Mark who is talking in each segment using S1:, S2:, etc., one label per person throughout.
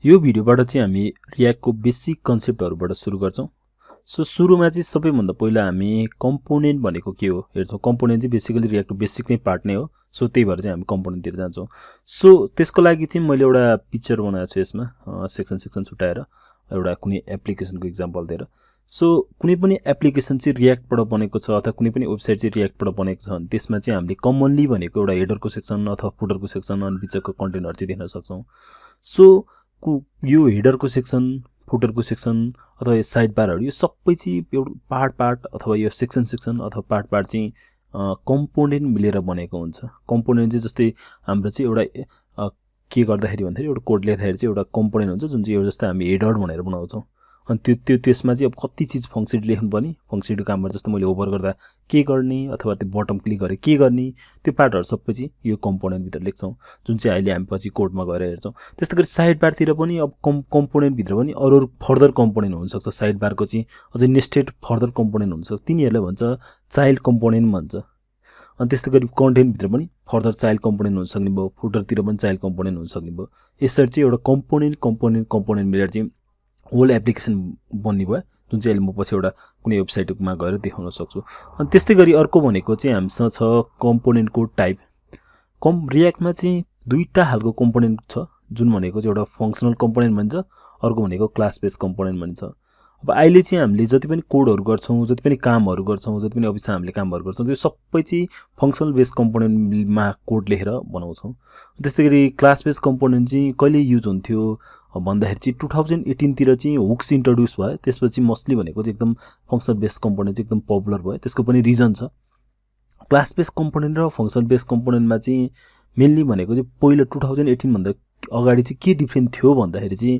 S1: यो भिडियोबाट चाहिँ हामी रियाक्टको बेसिक कन्सेप्टहरुबाट सुरु गर्छौं। सो सुरुमा चाहिँ सबैभन्दा पहिला हामी कम्पोनेन्ट भनेको के हो हेर्छौं। कम्पोनेन्ट चाहिँ बेसिकली रियाक्टको बेसिक नै पार्ट नै हो। सो त्यही भएर चाहिँ हामी कम्पोनेन्टतिर जान्छौं। सो त्यसको लागि चाहिँ मैले एउटा पिक्चर बनाएको छु यसमा सेक्सन छुटाएर एउटा कुनै एप्लिकेसनको एक्जाम्पल दिएर। सो कुनै पनि एप्लिकेसन चाहिँ रियाक्टबाट बनेको छ अथवा कुनै पनि वेबसाइट चाहिँ रियाक्टबाट बनेको छ भने त्यसमा चाहिँ हामीले कमनली भनेको एउटा हेडरको सेक्सन अथवा फुटरको सेक्सन अनि बिचको कन्टेन्टहरु चाहिँ देख्न सक्छौं। सो यो हेडरको सेक्सन फुटरको सेक्सन अथवा यो साइड बारहरु यो सबै चाहिँ एउटा पार्ट अथवा यो सेक्सन अथवा पार्ट चाहिँ कम्पोनेन्ट मिलेर बनेको हुन्छ। कम्पोनेन्ट चाहिँ जस्तै हाम्रो चाहिँ एउटा के गर्दाखेरि भन्दाखेरि एउटा कोड लेख्दाखेरि चाहिँ एउटा कम्पोनेन्ट हुन्छ जुन चाहिँ यो जस्तै हामी हेडर भनेर बनाउँछौं। अनि त्यसमा चाहिँ अब कति चीज फंक्सन लेख्नु पर्ने फंक्सनको काममा जस्तो मैले ओभर गर्दा के गर्ने अथवा त्यो बटम क्लिक गरे के गर्ने त्यो पार्टहरु सबै चाहिँ यो कम्पोनेन्ट भित्र लेख्छौं जुन चाहिँ अहिले हामी पछि कोडमा गएर हेर्छौं। त्यस्तै गरी साइड बारतिर पनि अब कम्पोनेन्ट भित्र पनि अरु फर्दर कम्पोनेन्ट हुन सक्छ। साइड बारको चाहिँ अझै नेस्टेड फर्दर कम्पोनेन्ट हुन सक्छ। तिनीहरुले भन्छ चाइल्ड कम्पोनेन्ट भन्छ। अनि त्यस्तै गरी कन्टेन्ट भित्र पनि फर्दर चाइल्ड कम्पोनेन्ट हुन सक्ने भयो। फुटरतिर पनि चाइल्ड कम्पोनेन्ट हुन सक्ने भयो। यसरी चाहिँ एउटा कम्पोनेन्ट मिलेर चाहिँ होल एप्लिकेसन बन्ने भयो जुन चाहिँ अहिले म पछि एउटा कुनै वेबसाइटमा गएर देखाउन सक्छु। अनि त्यस्तै गरी अर्को भनेको चाहिँ हामीसँग छ कम्पोनेन्टको टाइप। रियाक्टमा चाहिँ दुईटा खालको कम्पोनेन्ट छ जुन भनेको चाहिँ एउटा फंक्सनल कम्पोनेन्ट भन्छ अर्को भनेको क्लास बेस्ड कम्पोनेन्ट भन्छ। अब अहिले चाहिँ हामीले जति पनि कोडहरु गर्छौं जति पनि कामहरु गर्छौं जति पनि अफिसमा हामीले कामहरु गर्छौं त्यो सबै चाहिँ फंक्सनल बेस्ड कम्पोनेन्टमा कोड लेखेर बनाउँछौं। त्यस्तै गरी क्लास बेस्ड कम्पोनेन्ट चाहिँ कहिले युज हुन्थ्यो भन्दाखेरि चाहिँ 2018 तिर चाहिँ हुक्स इन्ट्रोड्युस भयो। त्यसपछि मोस्टली भनेको चाहिँ एकदम फंक्सनल बेस्ड कम्पोनेन्ट चाहिँ एकदम पपुलर भयो। त्यसको पनि रिजन छ। क्लास बेस्ड कम्पोनेन्ट र फंक्सनल बेस्ड कम्पोनेन्टमा चाहिँ मेनली भनेको चाहिँ पहिलो 2018 भन्दा अगाडि चाहिँ के डिफरेन्ट थियो भन्दाखेरि चाहिँ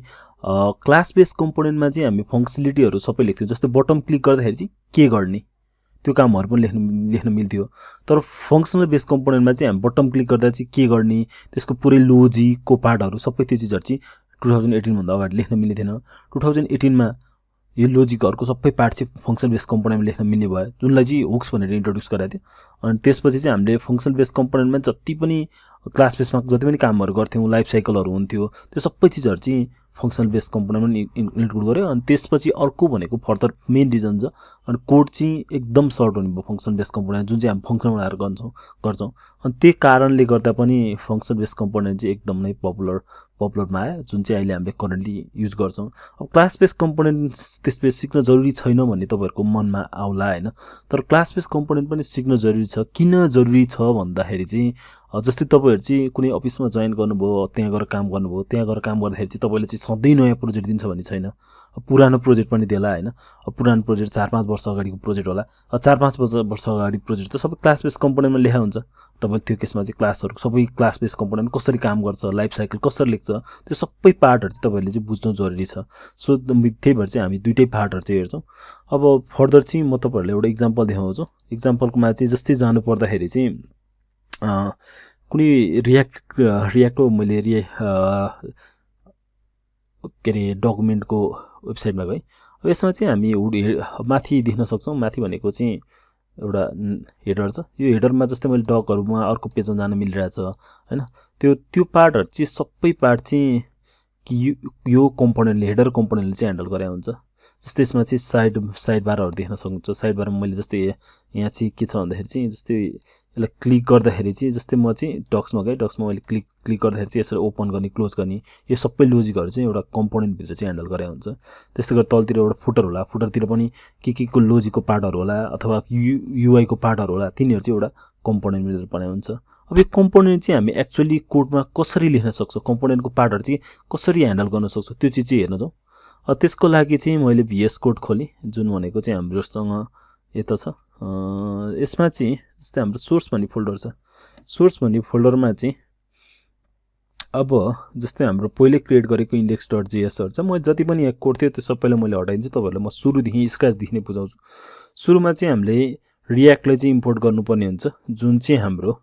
S1: क्लास बेस्ड कम्पोनेन्टमा चाहिँ हामी फंक्सनलिटीहरु सबै लेख्थ्यौं। जस्तै बटम क्लिक गर्दाखेरि चाहिँ के गर्ने त्यो कामहरु पनि लेख्न मिल्थ्यो। तर फंक्सनल बेस्ड कम्पोनेन्टमा चाहिँ हामी बटम क्लिक गर्दा चाहिँ के गर्ने त्यसको पुरै लोजिकको पार्टहरु सबै त्यो चीजहरु चाहिँ 2018 भन्दा अगाडि लेख्न मिल्दैन। 2018 मा यो लोजिकहरुको सबै पार्ट चाहिँ फंक्सनल बेस्ड कम्पोनेन्टमा लेख्न मिल्ने भयो जुनलाई चाहिँ हुक्स भनेर इन्ट्रोड्युस गराएको थियो। अनि त्यसपछि चाहिँ हामीले फंक्सनल बेस्ड कम्पोनेन्टमा जति पनि क्लास बेस्डमा जति पनि कामहरु गर्थ्यौं लाइफ साइकलहरु हुन्थ्यो त्यो सबै चीजहरु चाहिँ फंक्सनल बेस्ड कम्पोनेन्टमा इन्क्लुड गर्यो। अनि त्यसपछि अर्को भनेको फर्दर मेन रिजन छ अनि कोड चाहिँ एकदम सर्ट हुने भयो फंक्सनल बेस्ड कम्पोनेन्ट जुन चाहिँ हामी फंक्सन बनाएर गर्छौं। अनि त्यही कारणले गर्दा पनि फंक्सनल बेस्ड कम्पोनेन्ट चाहिँ एकदम नै पपुलरमा आयो जुन चाहिँ अहिले हामीले करेन्टली युज गर्छौं। अब क्लास बेस्ड कम्पोनेन्ट त्यसपछि सिक्न जरुरी छैन भन्ने तपाईहरुको मनमा आउला हैन। तर क्लास बेस्ड कम्पोनेन्ट पनि सिक्न जरुरी छ। किन जरुरी छ भन्दाखेरि चाहिँ जस्तै तपाईहरु चाहिँ कुनै अफिसमा जॉइन गर्नुभयो त्यहाँ गएर काम गर्नुभयो त्यहाँ गएर काम गर्दाखेरि चाहिँ तपाईले चाहिँ सधैं नयाँ प्रोजेक्ट दिन्छ भन्ने छैन। पुरानो प्रोजेक्ट पनि देला हैन। पुरानो प्रोजेक्ट 4-5 वर्ष अगाडिको प्रोजेक्ट होला। 4-5 वर्ष अगाडि प्रोजेक्ट त सबै क्लास बेस्ड कम्पोनेन्टमा लेखा हुन्छ। तपाईले त्यो केसमा चाहिँ क्लासहरु सबै क्लास बेस्ड कम्पोनेन्ट कसरी काम गर्छ लाइफ साइकल कसरी लेख्छ त्यो सबै पार्टहरु चाहिँ तपाईले चाहिँ बुझ्नु जरुरी छ। सो त्यही भएर चाहिँ हामी दुईटै पार्टहरु चाहिँ हेर्छौं। अब फर्दर चाहिँ म तपाईहरुलाई एउटा एक्जाम्पल देखाउँछु। एक्जाम्पलमा चाहिँ जस्तै जानु पर्दाखेरि चाहिँ कुनै रियाक्टको मैले के रे डकुमेन्टको वेबसाइटमा गए। अब यसमा चाहिँ हामी माथि देख्न सक्छौं। माथि भनेको चाहिँ एउटा हेडर छ। यो हेडरमा जस्तै मैले डकहरुमा अर्को पेजमा जान मिलिरहेछ हैन। त्यो पार्टहरु चाहिँ सबै पार्ट चाहिँ यो कम्पोनेन्टले हेडर कम्पोनेन्टले चाहिँ ह्यान्डल गरे हुन्छ। जस्तै यसमा चाहिँ साइड बारहरु देख्न सक्नुहुन्छ। साइड बारमा मैले जस्तै यहाँ चाहिँ के छ भन्दाखेरि चाहिँ जस्तै यसलाई क्लिक गर्दाखेरि चाहिँ जस्तै म चाहिँ डक्समा गए डक्समा मैले क्लिक गर्दाखेरि चाहिँ यसरी ओपन गर्ने क्लोज गर्ने यो सबै लोजिकहरु चाहिँ एउटा कम्पोनेन्ट भित्र चाहिँ ह्यान्डल गरे हुन्छ। त्यस्तै गरी तलतिर एउटा फुटर होला। फुटरतिर पनि के को लोजिकको पार्टहरु होला अथवा युआई को पार्टहरु होला। तिनीहरु चाहिँ एउटा कम्पोनेन्ट मिलेर बनाए हुन्छ। अब यो कम्पोनेन्ट चाहिँ हामी एक्चुअली कोडमा कसरी लेख्न सक्छौं कम्पोनेन्टको पार्टहरु चाहिँ कसरी ह्यान्डल गर्न सक्छौं त्यो चीज चाहिँ हेर्न जाऊ। त्यसको लागि चाहिँ मैले VS कोड खोले जुन भनेको चाहिँ हाम्रोसँग यता छ। यसमा चाहिँ जस्तै हाम्रो सोर्स भन्ने फोल्डर छ। सोर्स भन्ने फोल्डरमा चाहिँ अब जस्तै हाम्रो पहिले क्रिएट गरेको index.js हरु छ। म जति पनि यहाँ कोड थियो त्यो सबैलाई मैले हटाइदिन्छु। तपाईहरुलाई म सुरुदेखि स्क्रैचदेखि नै बुझाउँछु। सुरुमा चाहिँ हामीले रियाक्टलाई चाहिँ इम्पोर्ट गर्नुपर्ने हुन्छ जुन चाहिँ हाम्रो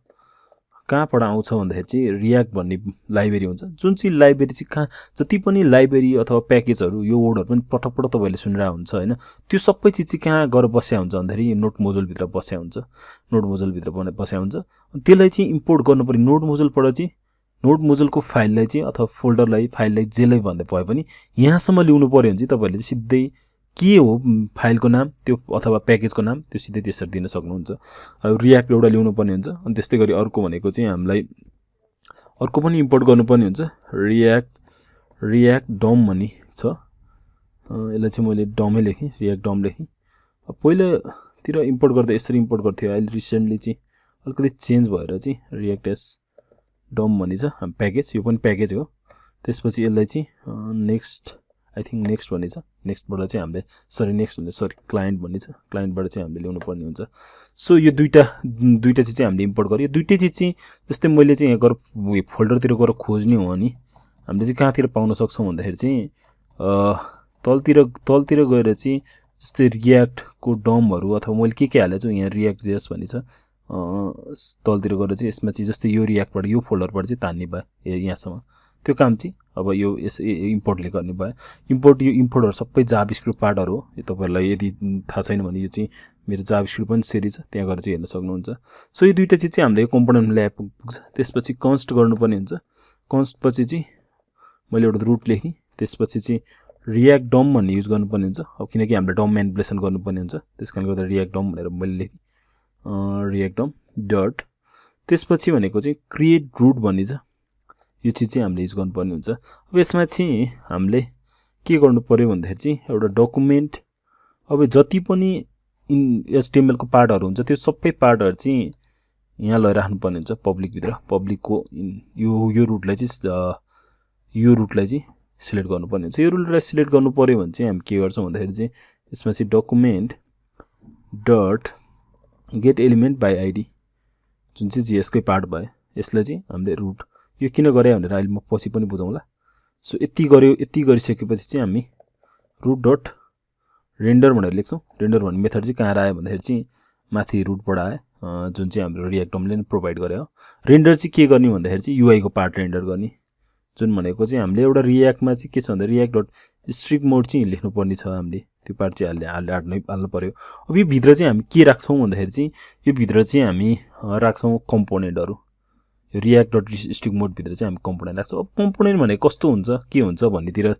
S1: कहाँबाट आउँछ भन्दाखेरि चाहिँ रियाक्ट भन्ने लाइब्रेरी हुन्छ। जुन चाहिँ लाइब्रेरी चाहिँ कहाँ जति पनि लाइब्रेरी अथवा प्याकेजहरु यो वर्डहरु पनि पटक तपाईले सुनिरा हुन्छ हैन। त्यो सबै चीज चाहिँ कहाँ गएर बस्या हुन्छ भन्दाखेरि नोड मोजुल भित्र बस्या हुन्छ। नोड मोजुल भित्र बस्या हुन्छ। त्यसलाई चाहिँ इम्पोर्ट गर्नुपर्ने नोड मोजुलबाट चाहिँ नोड मोजुलको फाइललाई चाहिँ अथवा फोल्डरलाई फाइललाई जेलाई भन्दै भए पनि यहाँसम्म ल्याउनु पर्यो भने चाहिँ तपाईहरुले सिधै के हो फाइलको नाम त्यो अथवा प्याकेजको नाम त्यो सिधै त्यसरी दिन सक्नुहुन्छ। अब रियाक्ट एउटा ल्याउनु पर्ने हुन्छ अनि त्यस्तै गरी अर्को भनेको चाहिँ हामीलाई अर्को पनि इम्पोर्ट गर्नुपर्ने हुन्छ रियाक्ट डम भन्ने छ। यसलाई चाहिँ मैले डमै लेखेँ रियाक्ट डम लेखेँ। अब पहिलातिर इम्पोर्ट गर्दा यसरी इम्पोर्ट गर्थ्यो अहिले रिसेन्टली चाहिँ अलिकति चेन्ज भएर चाहिँ रियाक्टएस डम भन्ने छ प्याकेज यो पनि प्याकेज हो। त्यसपछि यसलाई चाहिँ नेक्स्ट आई थिंक नेक्स्ट भन्ने छ नेक्स्टबाट चाहिँ हामीले क्लाइन्ट भन्ने छ क्लाइन्टबाट चाहिँ हामीले ल्याउनु पर्ने हुन्छ। सो यो दुईटा चिज चाहिँ हामीले इम्पोर्ट गर्यो। दुईटै चिज चाहिँ जस्तै मैले चाहिँ यहाँ गएर फोल्डरतिर गएर खोज्ने हो भने हामीले चाहिँ कहाँतिर पाउन सक्छौं भन्दाखेरि चाहिँ तलतिर गएर चाहिँ जस्तै रियाक्टको डमहरु अथवा मैले के हालेछु यहाँ ReactJs भन्ने छ तलतिर गएर चाहिँ यसमा चाहिँ जस्तै यो रियाक्टबाट यो फोल्डरबाट चाहिँ तान्ने भयो यहाँसम्म त्यो काम चाहिँ अब यो इम्पोर्टले गर्ने भयो। यो इम्पोर्टहरु सबै जाभास्क्रिप्ट पार्टहरु हो। यो तपाईहरुलाई यदि थाहा छैन भने यो चाहिँ मेरो जाभास्क्रिप्ट पनि सिरिज छ त्यहाँ गएर चाहिँ हेर्न सक्नुहुन्छ। सो यो दुईटा चिज चाहिँ हामीले यो कम्पोनेन्टमा ल्याए पुग्छ। त्यसपछि कन्स्ट गर्नुपर्ने हुन्छ। कन्स्ट पछि चाहिँ मैले एउटा रुट लेख्ने त्यसपछि चाहिँ रियाक्ट डम भन्ने युज गर्नुपर्ने हुन्छ। अब किनकि हामीले डम म्यानिपुलेसन गर्नुपर्ने हुन्छ त्यसकारणले गर्दा रियाक्ट डम भनेर मैले लेखेँ रियाक्ट डम डट त्यसपछि भनेको चाहिँ क्रिएट रुट भन्ने छ यो चीज चाहिँ हामीले युज गर्नुपर्ने हुन्छ। अब यसमा चाहिँ हामीले के गर्नु पर्यो भन्दाखेरि चाहिँ एउटा डकुमेन्ट अब जति पनि HTML को पार्टहरु हुन्छ त्यो सबै पार्टहरु चाहिँ यहाँ लगाएर राख्नुपर्ने हुन्छ पब्लिक भित्र। पब्लिकको यो रुटलाई चाहिँ सिलेक्ट गर्नुपर्ने हुन्छ। यो रुटलाई सिलेक्ट गर्नु पर्यो भने चाहिँ हामी के गर्छौं भन्दाखेरि चाहिँ यसमा चाहिँ document dot get element by ID जुन चाहिँ JS कै पार्ट भयो यसलाई चाहिँ हामीले रुट यो किन गरे भनेर अहिले म पछि पनि बुझाउँला। सो यति गरिसकेपछि चाहिँ हामी रुट डट रेन्डर भनेर लेख्छौं। रेन्डर भन्ने मेथड चाहिँ कहाँ आयो भन्दाखेरि चाहिँ माथि रुटबाट आयो जुन चाहिँ हाम्रो रियाक्ट डमले नै प्रोवाइड गरे हो। रेन्डर चाहिँ के गर्ने भन्दाखेरि चाहिँ UI को पार्ट रेन्डर गर्ने जुन भनेको चाहिँ हामीले एउटा रियाक्टमा चाहिँ के छ भन्दा रियाक्ट डट स्ट्रिक्ट मोड चाहिँ लेख्नु पर्ने छ। हामीले त्यो पार्ट चाहिँ हाल्नु पर्यो। अब यो भित्र चाहिँ हामी के राख्छौं भन्दाखेरि चाहिँ यो भित्र चाहिँ हामी राख्छौं कम्पोनेन्टहरु। यो रियाक्ट डट स्ट्रिक्ट मोड भित्र चाहिँ हामी कम्पोनेन्ट राख्छौं। अब कम्पोनेन्ट भनेको कस्तो हुन्छ के हुन्छ भन्नेतिर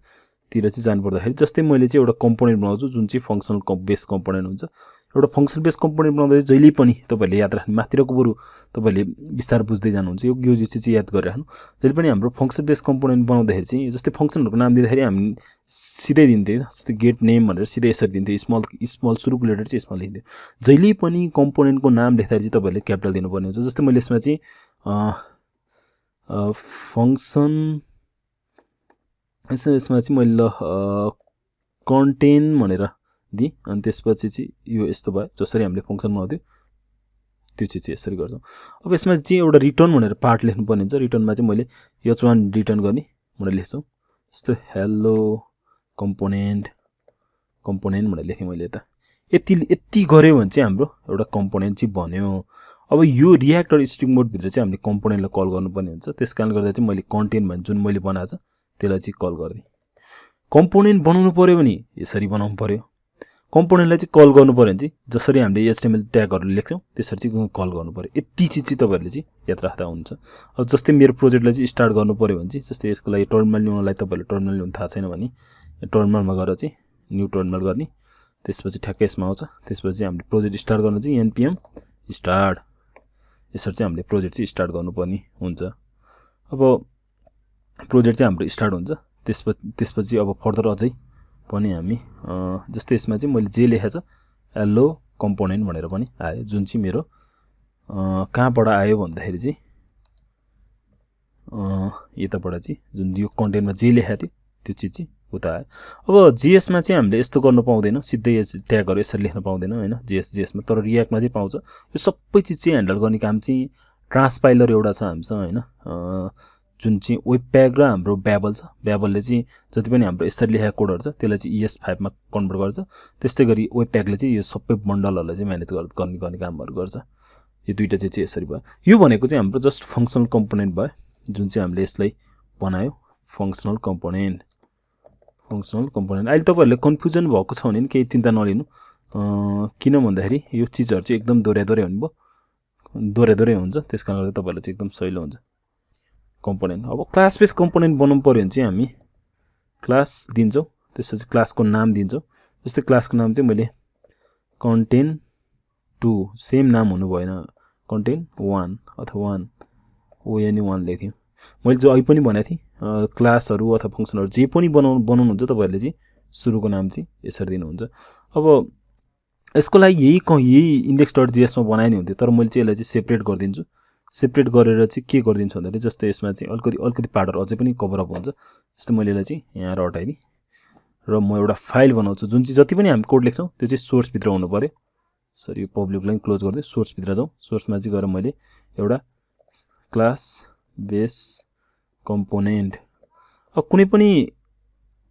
S1: चाहिँ जानु पर्दाखेरि जस्तै मैले चाहिँ एउटा कम्पोनेन्ट बनाउँछु जुन चाहिँ फंक्सनल बेस कम्पोनेन्ट हुन्छ। एउटा फंक्सनल बेस कम्पोनेन्ट बनाउँदा जहिले पनि तपाईहरुले याद राख्नु माथिरको बरु तपाईहरुले विस्तार बुझ्दै जानुहुन्छ। यो चाहिँ याद गरिराख्नु जहिले पनि हाम्रो फंक्सन बेस कम्पोनेन्ट बनाउँदाखेरि चाहिँ जस्तै फंक्सनहरुको नाम दिँदाखेरि हामी सिधै दिन्थे जस्तै गेट नेम भनेर सिधै यसरी दिन्थे स्मल सुरुको लेटर चाहिँ स्मल लेख्थे। जहिले पनि कम्पोनेन्टको नाम लेख्दा चाहिँ तपाईहरुले क्यापिटल दिनुपर्ने हुन्छ। जस्तै मैले यसमा चाहिँ फंक्सन यसमा चाहिँ मैले कन्टेन भनेर दिए अनि त्यसपछि चाहिँ यो यस्तो भयो जसरी हामीले फंक्सन बनाउँथ्यो त्यो चाहिँ यसरी गर्छौं। अब यसमा चाहिँ एउटा रिटर्न भनेर पार्ट लेख्नु पर्ने हुन्छ। रिटर्नमा चाहिँ मैले h1 रिटर्न गर्ने भनेर लेख्छौं। जस्तो हेलो कम्पोनेन्ट भनेर लेखेँ मैले यता। यति गर्यो भने चाहिँ हाम्रो एउटा कम्पोनेन्ट चाहिँ बन्यो। अब यो रियाक्ट डट स्ट्रिक्ट मोड भित्र चाहिँ हामीले कम्पोनेन्टलाई कल गर्नुपर्ने हुन्छ। त्यसकारणले गर्दा चाहिँ मैले कन्टेन्ट भने जुन मैले बनाएको छ त्यसलाई चाहिँ कल गर्दै कम्पोनेन्ट बनाउनु पर्यो भने यसरी बनाउनु पर्यो। कम्पोनेन्टलाई चाहिँ कल गर्नु पर्यो भने चाहिँ जसरी हामीले HTML ट्यागहरु लेख्छौं त्यसरी चाहिँ कल गर्नु पर्यो। यति चीज चाहिँ तपाईहरुले चाहिँ याद राख्दा हुन्छ। अब जस्तै मेरो प्रोजेक्टलाई चाहिँ स्टार्ट गर्नु पर्यो भने चाहिँ जस्तै यसको लागि टर्मिनल ल्याउनलाई तपाईहरुले टर्मिनल ल्याउन थाहा छैन भने टर्मिनलमा गएर चाहिँ न्यू टर्मिनल गर्ने त्यसपछि ठ्याक्कै यसमा आउँछ। त्यसपछि हामीले प्रोजेक्ट स्टार्ट गर्न चाहिँ npm स्टार्ट यसरी चाहिँ हामीले प्रोजेक्ट चाहिँ स्टार्ट गर्नुपर्ने हुन्छ। अब प्रोजेक्ट चाहिँ हाम्रो स्टार्ट हुन्छ। त्यसपछि अब फर्दर अझै पनि हामी जस्तै यसमा चाहिँ मैले जे लेखेको छ हेलो कम्पोनेन्ट भनेर पनि आयो जुन चाहिँ मेरो कहाँबाट आयो भन्दाखेरि चाहिँ यताबाट चाहिँ जुन यो कन्टेन्टमा जे लेखेको थियो त्यो चीज चाहिँ उता आयो। अब JS मा चाहिँ हामीले यस्तो गर्न पाउँदैन सिधै ट्यागहरु यसरी लेख्न पाउँदैन हैन JS मा तर रियाक्ट मा चाहिँ पाउँछ। यो सबै चीज चाहिँ ह्यान्डल गर्ने काम चाहिँ ट्रान्सपाइलर एउटा छ हामीसँग हैन जुन चाहिँ वेब प्याक र हाम्रो ब्याबल छ। ब्याबलले चाहिँ जति पनि हाम्रो यसरी लेखेको कोडहरु छ त्यसलाई चाहिँ ES5 मा कन्भर्ट गर्छ। त्यस्तै गरी वेब प्याकले चाहिँ यो सबै बन्डलहरुलाई चाहिँ म्यानेज गर्ने कामहरु गर्छ। यो दुईटा चाहिँ यसरी भयो। यो भनेको चाहिँ हाम्रो जस्ट फंक्सनल कम्पोनेन्ट भयो जुन चाहिँ हामीले यसलाई बनायो फंक्सनल कम्पोनेन्ट। अहिले तपाईहरुले कन्फ्युजन भएको छ भने केही चिन्ता नलिनु किन भन्दाखेरि यो चीजहरु चाहिँ एकदम दोहोर्याइ हुन्छ। त्यसकारणले तपाईहरुले चाहिँ एकदम सजिलो हुन्छ। कम्पोनेन्ट। अब क्लास बेस कम्पोनेन्ट बनाउनु पर्यो भने चाहिँ हामी क्लास दिन्छौँ, त्यसपछि क्लासको नाम दिन्छौँ। जस्तै क्लासको नाम चाहिँ मैले कन्टेन्ट 2 सेम नाम हुनु भएन, कन्टेन्ट 1 अथवा 1 ONE 1 लेख्थ्यौँ। मैले जो अहिले पनि भनेको थिएँ क्लासहरू अथवा फङ्सनहरू जे पनि बनाउनुहुन्छ तपाईँहरूले चाहिँ सुरुको नाम चाहिँ यसरी दिनुहुन्छ। अब यसको लागि यही index.js मा बनाए नि हुन्थ्यो, तर मैले चाहिँ यसलाई चाहिँ सेपरेट गरिदिन्छु। सेपरेट गरेर चाहिँ के गरिदिन्छु भन्दाखेरि जस्तै यसमा चाहिँ अलिकति पार्टहरू अझै पनि कभर अप हुन्छ। जस्तै मैले यसलाई चाहिँ यहाँ हटाइदिएँ र म एउटा फाइल बनाउँछु जुन चाहिँ जति पनि हामी कोड लेख्छौँ त्यो चाहिँ सोर्सभित्र हुनु पर्यो। सरी यो पब्लिकलाई क्लोज गर्दै सोर्सभित्र जाउँ। सोर्समा चाहिँ गएर मैले एउटा क्लास बेस कम्पोनेन्ट, अब कुनै पनि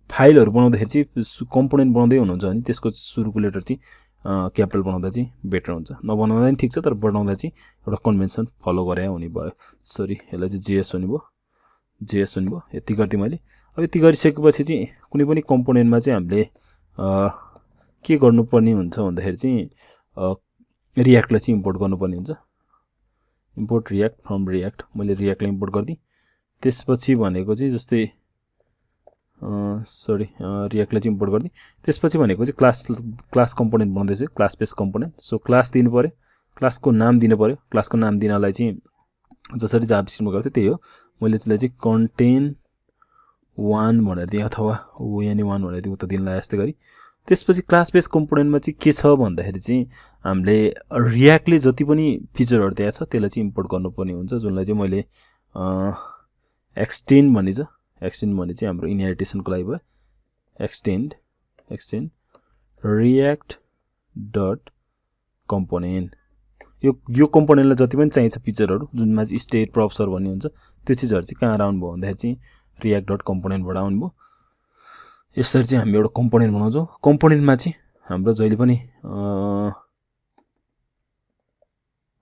S1: फाइलहरू बनाउँदाखेरि चाहिँ कम्पोनेन्ट बनाउँदै हुनुहुन्छ भने त्यसको सुरुको लेटर चाहिँ क्यापिटल बनाउँदा चाहिँ बेटर हुन्छ। नबनाउँदा पनि ठिक छ, तर बनाउँदा चाहिँ एउटा कन्भेन्सन फलो गरे हुने भयो। सरी यसलाई चाहिँ जेएस हुने भयो। यति गरिदिएँ मैले। अब यति गरिसकेपछि चाहिँ कुनै पनि कम्पोनेन्टमा चाहिँ हामीले के गर्नुपर्ने हुन्छ भन्दाखेरि चाहिँ रियाक्टलाई चाहिँ इम्पोर्ट गर्नुपर्ने हुन्छ। इम्पोर्ट रियाक्ट फ्रम रियाक्ट, मैले रियाक्टलाई इम्पोर्ट गरिदिएँ। त्यसपछि भनेको चाहिँ जस्तै रियाक्टलाई चाहिँ इम्पोर्ट गरिदिएँ। त्यसपछि भनेको चाहिँ क्लास कम्पोनेन्ट बनाउँदैछु, class base component. So class दिनु पऱ्यो, क्लासको नाम दिनु पऱ्यो। क्लासको नाम दिनलाई चाहिँ जसरी जाभास्क्रिप्टमा गर्थेँ त्यही हो। मैले चाहिँ कन्टेन्ट 1 भनेर दिएँ अथवा ONE 1 भनेर दिएँ, उता दिनलाई यस्तै गरी। त्यसपछि क्लास बेस कम्पोनेन्टमा चाहिँ के छ भन्दाखेरि चाहिँ हामीले रियाक्टले जति पनि फिचरहरू दिएको छ त्यसलाई चाहिँ इम्पोर्ट गर्नुपर्ने हुन्छ, जुनलाई चाहिँ मैले एक्सटेन्ड भन्ने छ। एक्सटेन्ड भने चाहिँ हाम्रो इनहेरिटेसनको लागि भयो। एक्सटेन्ड रियाक्ट डट कम्पोनेन्ट, यो कम्पोनेन्टलाई जति पनि चाहिन्छ फिचरहरू जुनमा चाहिँ स्टेट प्रप्सहरू भन्ने हुन्छ त्यो चिजहरू चाहिँ कहाँ आउनु भयो भन्दाखेरि चाहिँ रियाक्ट डट कम्पोनेन्टबाट आउनु भयो। यसरी चाहिँ हामी एउटा कम्पोनेन्ट बनाउँछौँ। कम्पोनेन्टमा चाहिँ हाम्रो जहिले पनि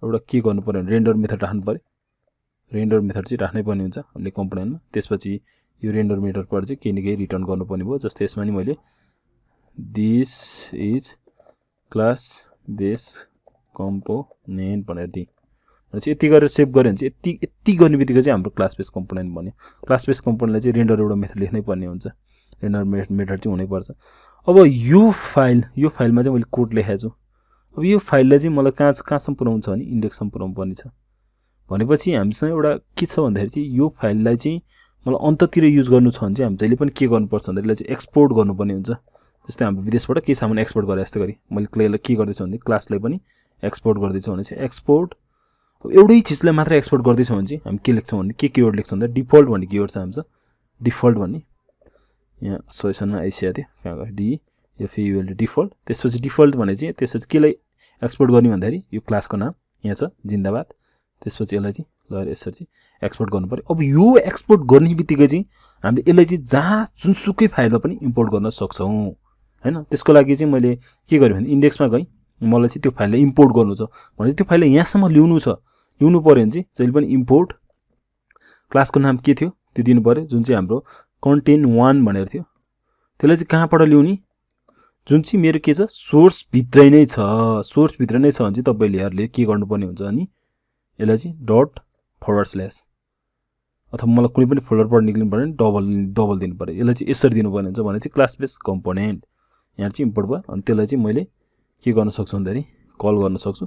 S1: एउटा के गर्नु पर्यो भने रेन्डर मेथड राख्नु पर्यो। रेन्डर मेथड चाहिँ राख्नै पर्ने हुन्छ हामीले कम्पोनेन्टमा। त्यसपछि यो रेन्डर मेथडबाट चाहिँ केही न केही रिटर्न गर्नुपर्ने भयो। जस्तै यसमा नि मैले this is class base component भनेर दिएँ। भनेपछि यति गरेर सेभ गऱ्यो भने चाहिँ यति गर्ने बित्तिकै चाहिँ हाम्रो क्लास बेस कम्पोनेन्ट बन्यो। क्लास बेस कम्पोनेन्टलाई चाहिँ रेन्डर एउटा मेथड लेख्नै पर्ने हुन्छ, रेन्डर मेथड चाहिँ हुनैपर्छ। अब यो फाइलमा चाहिँ मैले कोड लेखेको छु। अब यो फाइललाई चाहिँ मलाई कहाँसम्म पुऱ्याउनु छ भने इन्डेक्ससम्म पुऱ्याउनु पर्ने छ। भनेपछि हामीसँग एउटा के छ भन्दाखेरि चाहिँ यो फाइललाई चाहिँ मलाई अन्ततिर युज गर्नु छ भने चाहिँ हामी जहिले पनि के गर्नुपर्छ भन्दाखेरि यसलाई चाहिँ एक्सपोर्ट गर्नुपर्ने हुन्छ। जस्तै हाम्रो विदेशबाट केही सामान एक्सपोर्ट गरेर यस्तै गरी मैले यसलाई के गर्दैछु भने क्लासलाई पनि एक्सपोर्ट गर्दैछु भने चाहिँ एक्सपोर्ट एउटै चिजलाई मात्र एक्सपोर्ट गर्दैछौँ भने चाहिँ हामी के लेख्छौँ भने के किवर्ड लेख्छौँ भन्दा डिफल्ट भन्ने किवर्ड छ हामीसँग। डिफल्ट भन्ने यहाँ सजेसनमा आइसकेको थियो, कहाँ गयो DEFAULT डिफल्ट। त्यसपछि डिफल्ट भने चाहिँ त्यसपछि केलाई एक्सपोर्ट गर्ने भन्दाखेरि यो क्लासको नाम यहाँ छ जिन्दाबाद। त्यसपछि यसलाई चाहिँ लगेर यसरी चाहिँ एक्सपोर्ट गर्नु पर्यो। अब यो एक्सपोर्ट गर्ने बित्तिकै चाहिँ हामीले यसलाई चाहिँ जहाँ जुनसुकै फाइलमा पनि इम्पोर्ट गर्न सक्छौँ हैन। त्यसको लागि चाहिँ मैले के गरेँ भने इन्डेक्समा गएँ, मलाई चाहिँ त्यो फाइललाई इम्पोर्ट गर्नु छ भने त्यो फाइललाई यहाँसम्म ल्याउनु पऱ्यो भने चाहिँ जहिले पनि इम्पोर्ट क्लासको नाम के थियो त्यो दिनु पऱ्यो, जुन चाहिँ हाम्रो कन्टेन्ट 1 भनेर थियो। त्यसलाई चाहिँ कहाँबाट ल्याउने, जुन चाहिँ मेरो के छ सोर्सभित्रै नै छ। सोर्सभित्र नै छ भने चाहिँ तपाईँहरूले के गर्नुपर्ने हुन्छ अनि यसलाई चाहिँ ./ अथवा मलाई कुनै पनि फोल्डरबाट निक्लिनु पऱ्यो भने डबल दिनु पऱ्यो। यसलाई चाहिँ यसरी दिनुपर्ने हुन्छ भने चाहिँ क्लास बेस कम्पोनेन्ट यहाँ चाहिँ इम्पोर्ट भयो। अनि त्यसलाई चाहिँ मैले के गर्न सक्छु भन्दाखेरि कल गर्न सक्छु।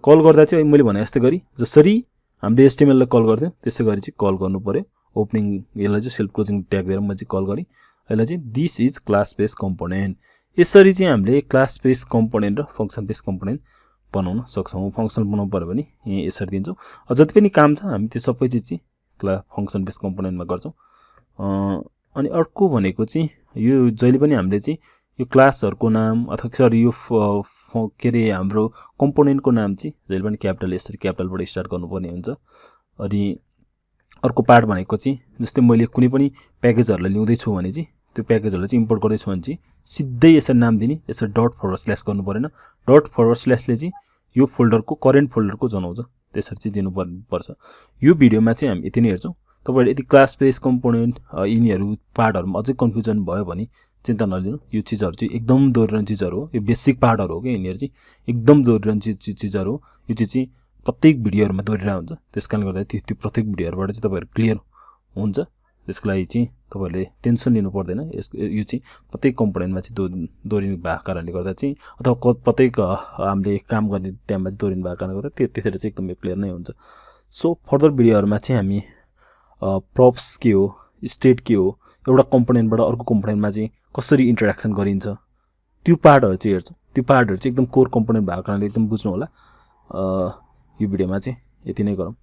S1: कल गर्दा चाहिँ मैले भने जस्तै गरी जसरी हामीले HTML लाई कल गर्थ्यौँ त्यसै गरी चाहिँ कल गर्नु पऱ्यो। ओपनिङ यसलाई चाहिँ सेल्फ क्लोजिङ ट्याग दिएर मैले चाहिँ कल गरेँ। यसलाई चाहिँ this is class base component. यसरी चाहिँ हामीले क्लास बेस कम्पोनेन्ट र फङ्सन बेस कम्पोनेन्ट बनाउन सक्छौँ। फङ्सन बनाउनु पऱ्यो भने यहाँ यसरी दिन्छौँ। जति पनि काम छ हामी त्यो सबै चिज चाहिँ फङ्सन बेस कम्पोनेन्टमा गर्छौँ। अनि अर्को भनेको चाहिँ यो जहिले पनि हामीले चाहिँ यो क्लासहरूको नाम अथवा सरी यो के अरे हाम्रो कम्पोनेन्टको नाम चाहिँ जहिले पनि क्यापिटल यसरी क्यापिटलबाट स्टार्ट गर्नुपर्ने हुन्छ। अनि अर्को पार्ट भनेको चाहिँ जस्तै मैले कुनै पनि प्याकेजहरूलाई ल्याउँदैछु भने चाहिँ त्यो प्याकेजहरूलाई चाहिँ इम्पोर्ट गर्दैछु भने चाहिँ सिधै यसरी नाम दिने, यसरी ./ गर्नु परेन। ./ चाहिँ यो फोल्डरको करेन्ट फोल्डरको जनाउँछ, त्यसरी चाहिँ दिनुपर्छ। यो भिडियोमा चाहिँ हामी यति नै हेर्छौँ। तपाईँहरूले यदि क्लास बेस कम्पोनेन्ट यिनीहरू पार्टहरूमा अझै कन्फ्युजन भयो भने चिन्ता नलिनु, यो चिजहरू चाहिँ एकदम दोहोरिने चिजहरू हो। यो बेसिक पार्टहरू हो कि यिनीहरू चाहिँ एकदम दोहोरिने चिजहरू हो। यो चिज चाहिँ प्रत्येक भिडियोहरूमा दोहोरिरहेको हुन्छ। त्यसकारणले गर्दा त्यो प्रत्येक भिडियोहरूबाट चाहिँ तपाईँहरू क्लियर हुन्छ। त्यसको लागि चाहिँ तपाईहरुले टेन्सन लिनु पर्दैन। यो चाहिँ प्रत्येक कम्पोनेन्टमा चाहिँ दोहोरिनु भएको कारणले गर्दा चाहिँ अथवा प्रत्येक हामीले काम गर्ने टाइममा चाहिँ दोहोरिनु भएको कारणले गर्दा त्यसरी चाहिँ एकदमै क्लियर नै हुन्छ। सो फर्दर भिडियोहरुमा चाहिँ हामी प्रप्स के हो, स्टेट के हो, एउटा कम्पोनेन्टबाट अर्को कम्पोनेन्टमा चाहिँ कसरी इन्टरेक्सन गरिन्छ त्यो पार्टहरु चाहिँ हेर्छौं। त्यो पार्टहरु चाहिँ एकदम कोर कम्पोनेन्ट भएको कारणले एकदम बुझ्नु होला। यो भिडियोमा चाहिँ यति नै गरौँ।